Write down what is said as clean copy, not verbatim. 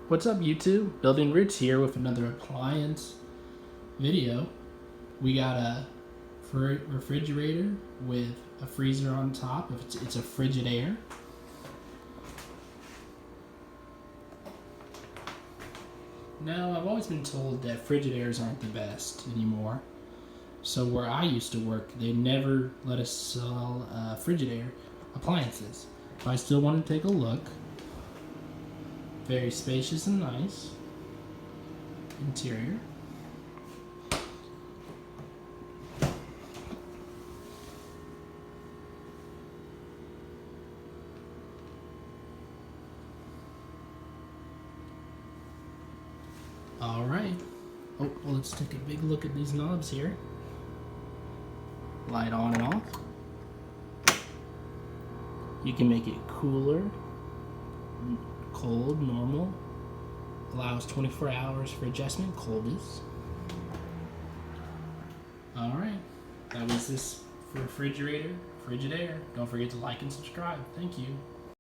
What's up, YouTube? Building Rich here with another appliance video. We got a refrigerator with a freezer on top. It's a Frigidaire. Now, I've always been told that Frigidaires aren't the best anymore. So where I used to work, they never let us sell Frigidaire appliances. But I still want to take a look. Very spacious and nice interior. All right. Oh, well, let's take a big look at these knobs here. Light on and off. You can make it cooler, cold, normal. Allows 24 hours for adjustment, coldest. Alright, that was this for Frigidaire. Don't forget to like and subscribe. Thank you.